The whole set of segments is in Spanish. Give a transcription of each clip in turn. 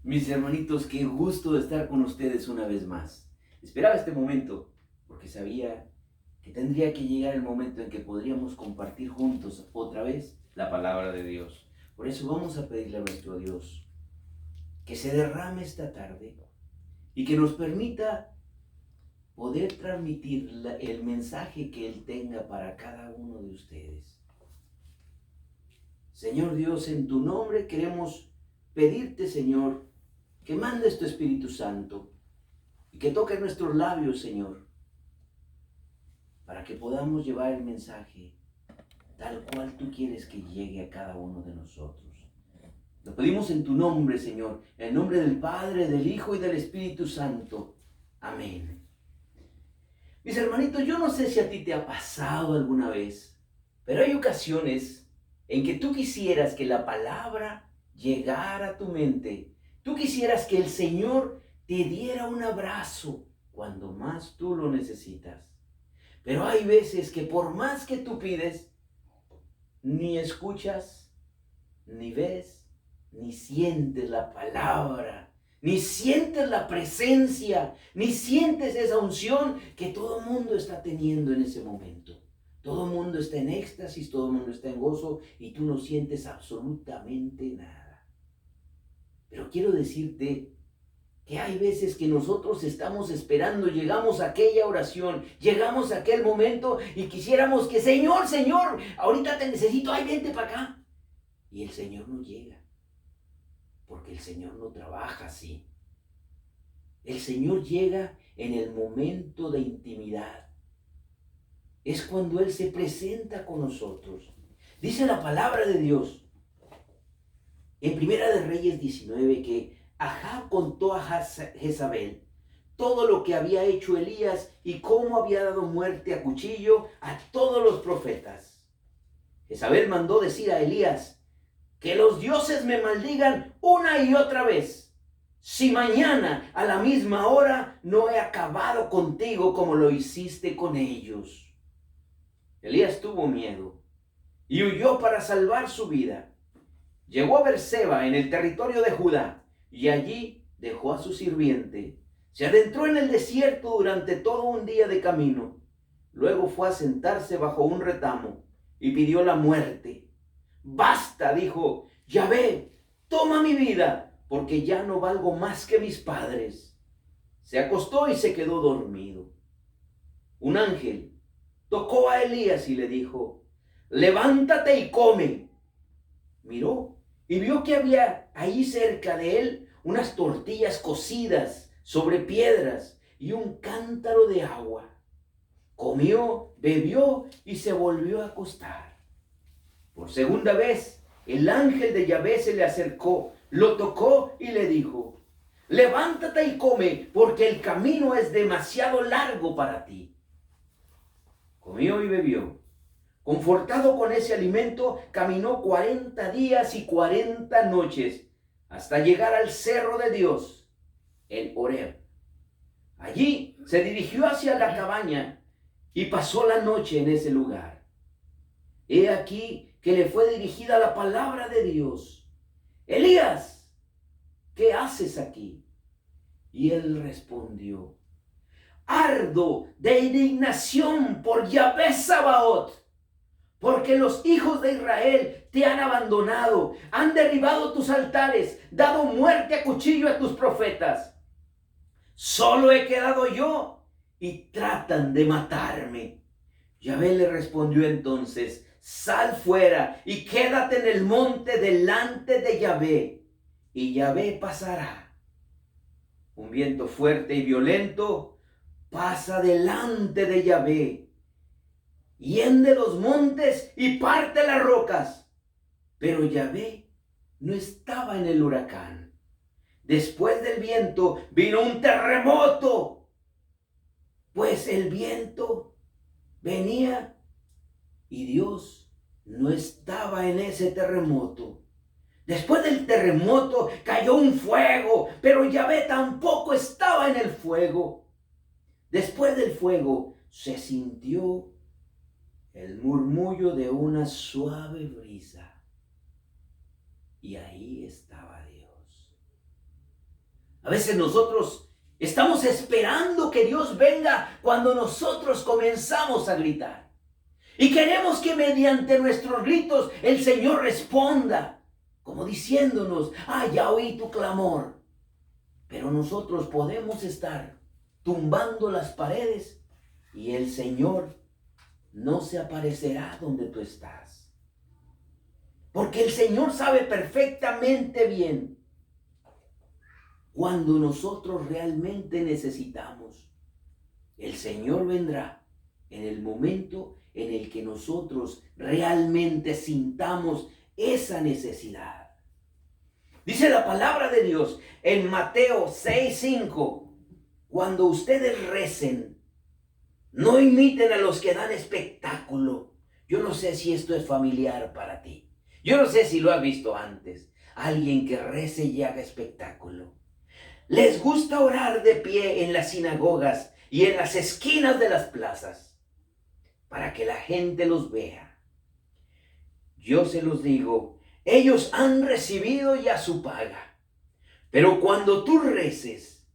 Mis hermanitos, qué gusto estar con ustedes una vez más. Esperaba este momento porque sabía que tendría que llegar el momento en que podríamos compartir juntos otra vez la palabra de Dios. Por eso vamos a pedirle a nuestro Dios que se derrame esta tarde y que nos permita poder transmitir el mensaje que Él tenga para cada uno de ustedes. Señor Dios, en tu nombre queremos pedirte, Señor, que mandes tu Espíritu Santo y que toque nuestros labios, Señor, para que podamos llevar el mensaje tal cual tú quieres que llegue a cada uno de nosotros. Lo pedimos en tu nombre, Señor, en el nombre del Padre, del Hijo y del Espíritu Santo. Amén. Mis hermanitos, yo no sé si a ti te ha pasado alguna vez, pero hay ocasiones en que tú quisieras que la palabra llegara a tu mente. Tú quisieras que el Señor te diera un abrazo cuando más tú lo necesitas. Pero hay veces que por más que tú pides, ni escuchas, ni ves, ni sientes la palabra, ni sientes la presencia, ni sientes esa unción que todo el mundo está teniendo en ese momento. Todo el mundo está en éxtasis, todo el mundo está en gozo y tú no sientes absolutamente nada. Pero quiero decirte que hay veces que nosotros estamos esperando, llegamos a aquella oración, llegamos a aquel momento y quisiéramos que, Señor, Señor, ahorita te necesito, ay, vente para acá. Y el Señor no llega, porque el Señor no trabaja así. El Señor llega en el momento de intimidad. Es cuando Él se presenta con nosotros. Dice la palabra de Dios en Primera de Reyes 19 que Ahab contó a Jezabel todo lo que había hecho Elías y cómo había dado muerte a cuchillo a todos los profetas. Jezabel mandó decir a Elías: que los dioses me maldigan una y otra vez, si mañana a la misma hora no he acabado contigo como lo hiciste con ellos. Elías tuvo miedo y huyó para salvar su vida. Llegó a Berseba, en el territorio de Judá, y allí dejó a su sirviente. Se adentró en el desierto durante todo un día de camino. Luego fue a sentarse bajo un retamo y pidió la muerte. Basta, dijo: Yahvé, toma mi vida, porque ya no valgo más que mis padres. Se acostó y se quedó dormido. Un ángel tocó a Elías y le dijo: levántate y come. Miró y vio que había ahí cerca de él unas tortillas cocidas sobre piedras y un cántaro de agua. Comió, bebió y se volvió a acostar. Por segunda vez, el ángel de Yahvé se le acercó, lo tocó y le dijo: levántate y come, porque el camino es demasiado largo para ti. Comió y bebió. Confortado con ese alimento, caminó 40 días y 40 noches hasta llegar al cerro de Dios, el Horeb. Allí se dirigió hacia la cabaña y pasó la noche en ese lugar. He aquí que le fue dirigida la palabra de Dios: Elías, ¿qué haces aquí? Y él respondió: ardo de indignación por Yahvé Sabaoth, porque los hijos de Israel te han abandonado, han derribado tus altares, dado muerte a cuchillo a tus profetas. Solo he quedado yo y tratan de matarme. Yahvé le respondió entonces: sal fuera y quédate en el monte delante de Yahvé, y Yahvé pasará. Un viento fuerte y violento pasa delante de Yahvé, hiende los montes y parte las rocas. Pero Yahvé no estaba en el huracán. Después del viento vino un terremoto, pues el viento venía y Dios no estaba en ese terremoto. Después del terremoto cayó un fuego, pero Yahvé tampoco estaba en el fuego. Después del fuego se sintió el murmullo de una suave brisa. Y ahí estaba Dios. A veces nosotros estamos esperando que Dios venga cuando nosotros comenzamos a gritar. Y queremos que mediante nuestros gritos el Señor responda, como diciéndonos, ya oí tu clamor. Pero nosotros podemos estar tumbando las paredes y el Señor no se aparecerá donde tú estás. Porque el Señor sabe perfectamente bien cuando nosotros realmente necesitamos. El Señor vendrá en el momento en el que nosotros realmente sintamos esa necesidad. Dice la palabra de Dios en Mateo 6:5, cuando ustedes recen, no imiten a los que dan espectáculo. Yo no sé si esto es familiar para ti. Yo no sé si lo has visto antes. Alguien que rece y haga espectáculo. Les gusta orar de pie en las sinagogas y en las esquinas de las plazas, para que la gente los vea. Yo se los digo, ellos han recibido ya su paga. Pero cuando tú reces,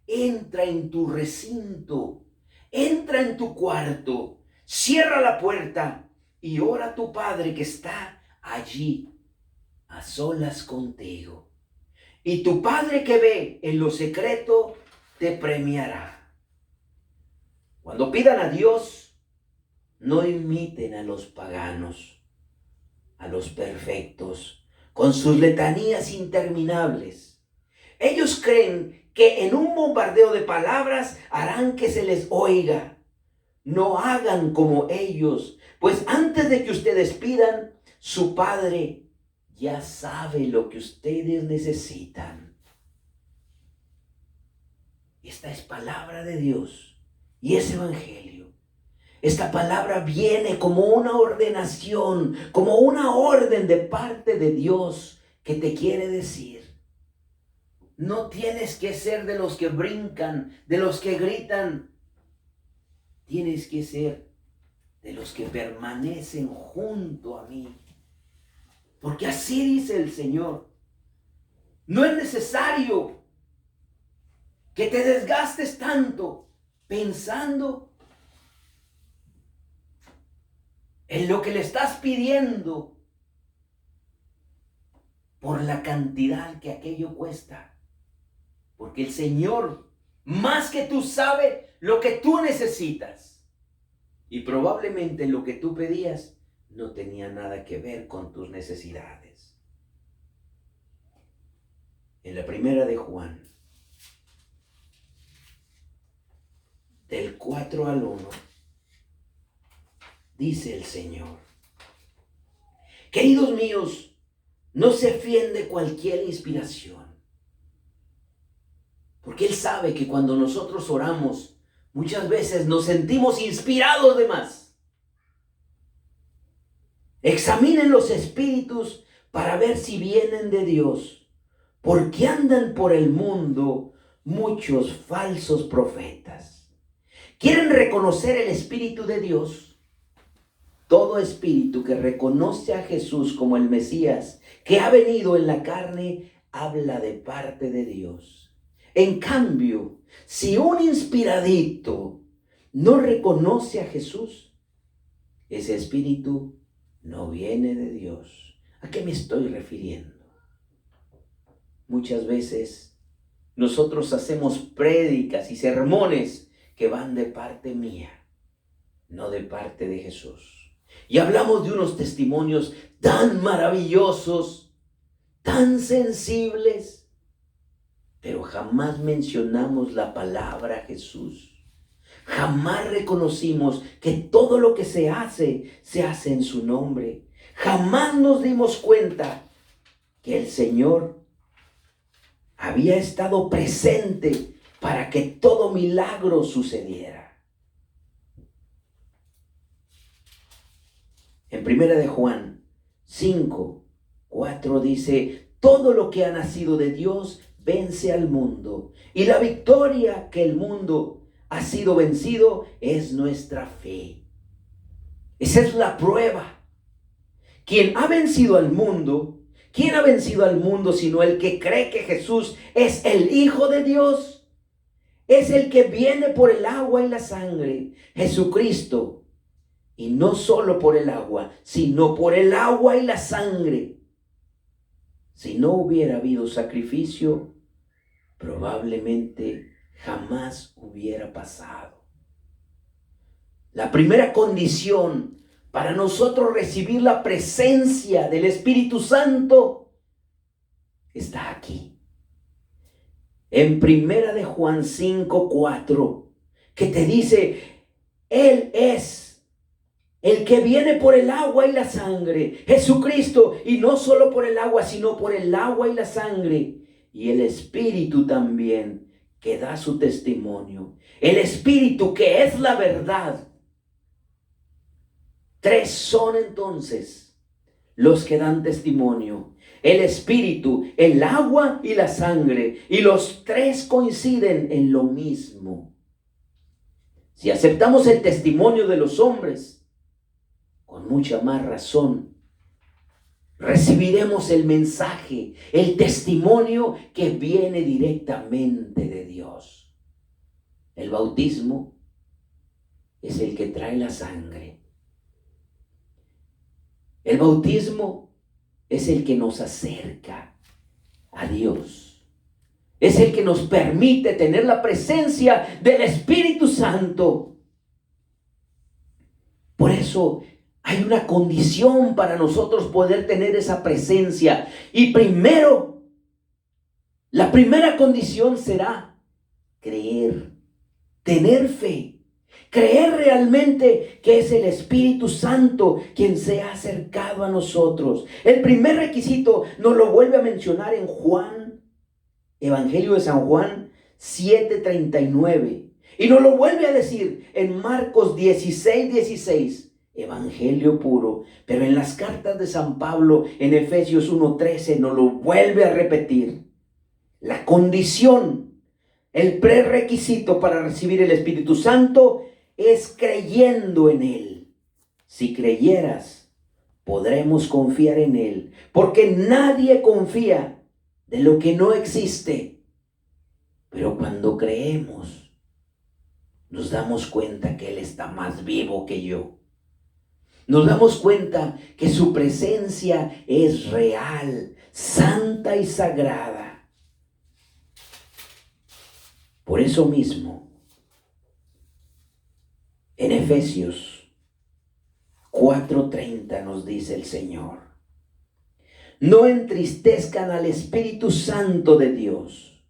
entra en tu recinto, entra en tu cuarto, cierra la puerta y ora a tu Padre que está allí, a solas contigo. Y tu Padre que ve en lo secreto te premiará. Cuando pidan a Dios, no imiten a los paganos, a los perfectos, con sus letanías interminables. Ellos creen que en un bombardeo de palabras harán que se les oiga. No hagan como ellos, pues antes de que ustedes pidan, su Padre ya sabe lo que ustedes necesitan. Esta es palabra de Dios y es evangelio. Esta palabra viene como una ordenación, como una orden de parte de Dios que te quiere decir: no tienes que ser de los que brincan, de los que gritan. Tienes que ser de los que permanecen junto a mí. Porque así dice el Señor. No es necesario que te desgastes tanto pensando en lo que le estás pidiendo por la cantidad que aquello cuesta. Porque el Señor, más que tú, sabe lo que tú necesitas. Y probablemente lo que tú pedías no tenía nada que ver con tus necesidades. En la primera de Juan, del 4 al 1, dice el Señor: queridos míos, no se fíen de cualquier inspiración, porque Él sabe que cuando nosotros oramos, muchas veces nos sentimos inspirados de más. Examinen los espíritus para ver si vienen de Dios, porque andan por el mundo muchos falsos profetas. ¿Quieren reconocer el Espíritu de Dios? Todo espíritu que reconoce a Jesús como el Mesías, que ha venido en la carne, habla de parte de Dios. En cambio, si un inspiradito no reconoce a Jesús, ese espíritu no viene de Dios. ¿A qué me estoy refiriendo? Muchas veces nosotros hacemos prédicas y sermones que van de parte mía, no de parte de Jesús. Y hablamos de unos testimonios tan maravillosos, tan sensibles, pero jamás mencionamos la palabra Jesús. Jamás reconocimos que todo lo que se hace en su nombre. Jamás nos dimos cuenta que el Señor había estado presente para que todo milagro sucediera. En 1 de Juan 5:4 dice: todo lo que ha nacido de Dios vence al mundo, y la victoria que el mundo ha sido vencido es nuestra fe. Esa es la prueba. Quien ha vencido al mundo, ¿Quién ha vencido al mundo sino el que cree que Jesús es el Hijo de Dios? Es el que viene por el agua y la sangre, Jesucristo. Y no solo por el agua, sino por el agua y la sangre. Si no hubiera habido sacrificio, probablemente jamás hubiera pasado. La primera condición para nosotros recibir la presencia del Espíritu Santo está aquí. En Primera de Juan 5:4, que te dice, Él es el que viene por el agua y la sangre, Jesucristo, y no solo por el agua, sino por el agua y la sangre, y el Espíritu también, que da su testimonio. El Espíritu, que es la verdad. 3 son entonces los que dan testimonio: el Espíritu, el agua y la sangre. Y los 3 coinciden en lo mismo. Si aceptamos el testimonio de los hombres, con mucha más razón, recibiremos el mensaje, el testimonio que viene directamente de Dios. El bautismo es el que trae la sangre. El bautismo es el que nos acerca a Dios. Es el que nos permite tener la presencia del Espíritu Santo. Por eso hay una condición para nosotros poder tener esa presencia. Y primero, la primera condición será creer, tener fe. Creer realmente que es el Espíritu Santo quien se ha acercado a nosotros. El primer requisito nos lo vuelve a mencionar en Juan, Evangelio de San Juan 7:39. Y nos lo vuelve a decir en Marcos 16:16. Evangelio puro. Pero en las cartas de San Pablo, en Efesios 1:13, nos lo vuelve a repetir. La condición, el prerequisito para recibir el Espíritu Santo es creyendo en Él. Si creyeras, podremos confiar en Él, porque nadie confía de lo que no existe. Pero cuando creemos, nos damos cuenta que Él está más vivo que yo. Nos damos cuenta que su presencia es real, santa y sagrada. Por eso mismo, en Efesios 4:30 nos dice el Señor: no entristezcan al Espíritu Santo de Dios.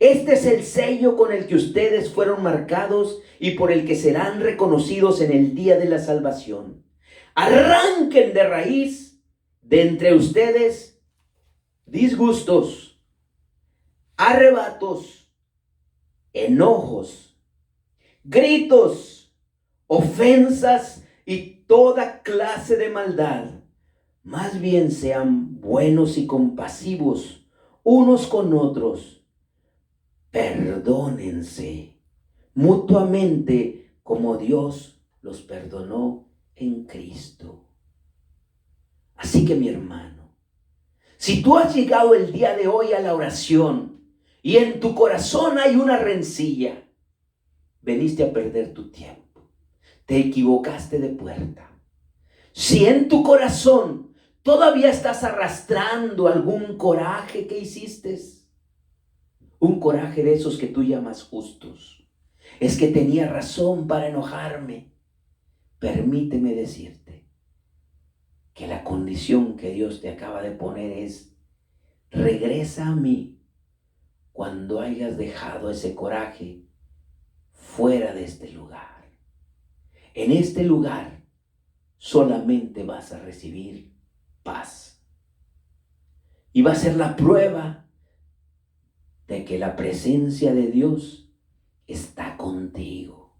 Este es el sello con el que ustedes fueron marcados y por el que serán reconocidos en el día de la salvación. Arranquen de raíz de entre ustedes disgustos, arrebatos, enojos, gritos, ofensas y toda clase de maldad. Más bien sean buenos y compasivos unos con otros. Perdónense mutuamente como Dios los perdonó en Cristo. Así que, mi hermano, si tú has llegado el día de hoy a la oración y en tu corazón hay una rencilla, veniste a perder tu tiempo. Te equivocaste de puerta. Si en tu corazón todavía estás arrastrando algún coraje que hiciste, un coraje de esos que tú llamas justos, es que tenía razón para enojarme, permíteme decirte que la condición que Dios te acaba de poner es: regresa a mí cuando hayas dejado ese coraje fuera de este lugar. En este lugar solamente vas a recibir paz. Y va a ser la prueba de que la presencia de Dios está contigo.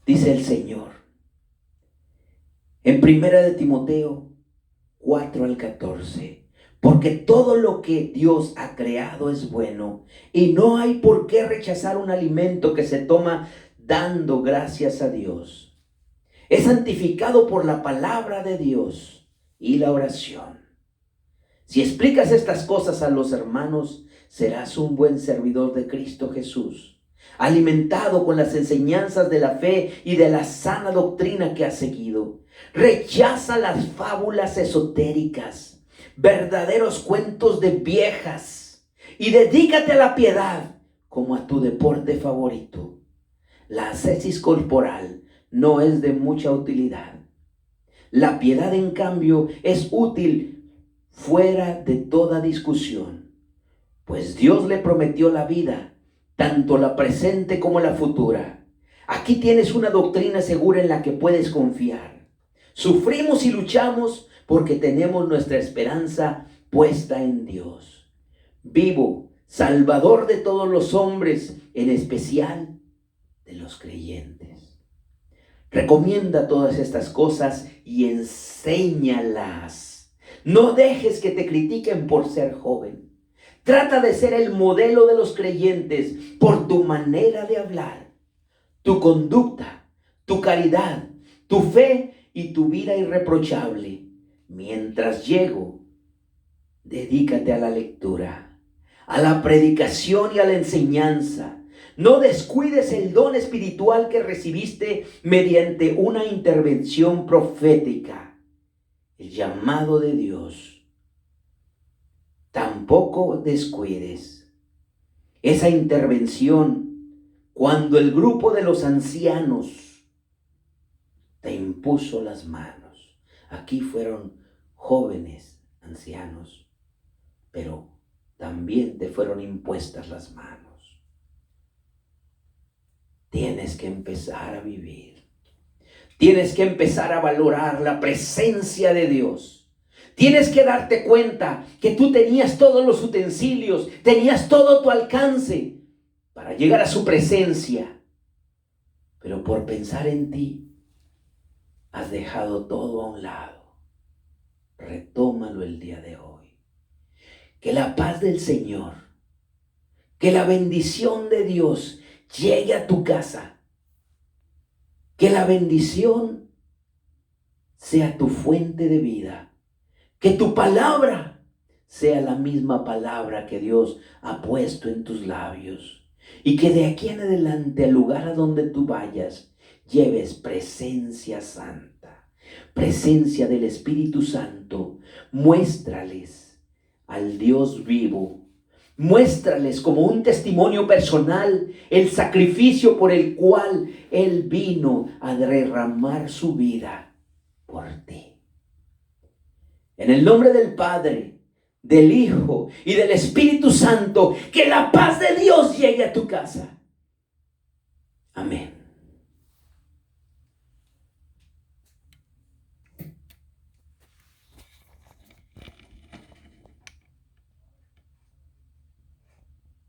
Dice el Señor en 1 de Timoteo 4:14. Porque todo lo que Dios ha creado es bueno, y no hay por qué rechazar un alimento que se toma dando gracias a Dios. Es santificado por la palabra de Dios. y la oración. Si explicas estas cosas a los hermanos, serás un buen servidor de Cristo Jesús, alimentado con las enseñanzas de la fe y de la sana doctrina que has seguido. Rechaza las fábulas esotéricas, verdaderos cuentos de viejas, y dedícate a la piedad como a tu deporte favorito. La ascesis corporal no es de mucha utilidad. La piedad, en cambio, es útil fuera de toda discusión, pues Dios le prometió la vida, tanto la presente como la futura. Aquí tienes una doctrina segura en la que puedes confiar. Sufrimos y luchamos porque tenemos nuestra esperanza puesta en Dios, vivo, Salvador de todos los hombres, en especial de los creyentes. Recomienda todas estas cosas y enséñalas. No dejes que te critiquen por ser joven. Trata de ser el modelo de los creyentes por tu manera de hablar, tu conducta, tu caridad, tu fe y tu vida irreprochable. Mientras llego, dedícate a la lectura, a la predicación y a la enseñanza. No descuides el don espiritual que recibiste mediante una intervención profética, el llamado de Dios. Tampoco descuides esa intervención cuando el grupo de los ancianos te impuso las manos. Aquí fueron jóvenes ancianos, pero también te fueron impuestas las manos. Tienes que empezar a vivir. Tienes que empezar a valorar la presencia de Dios. Tienes que darte cuenta que tú tenías todos los utensilios, tenías todo a tu alcance para llegar a su presencia. Pero por pensar en ti, has dejado todo a un lado. Retómalo el día de hoy. Que la paz del Señor, que la bendición de Dios llegue a tu casa. Que la bendición sea tu fuente de vida. Que tu palabra sea la misma palabra que Dios ha puesto en tus labios. Y que de aquí en adelante, al lugar a donde tú vayas, lleves presencia santa, presencia del Espíritu Santo. Muéstrales al Dios vivo. Muéstrales como un testimonio personal el sacrificio por el cual Él vino a derramar su vida por ti. En el nombre del Padre, del Hijo y del Espíritu Santo, que la paz de Dios llegue a tu casa. Amén.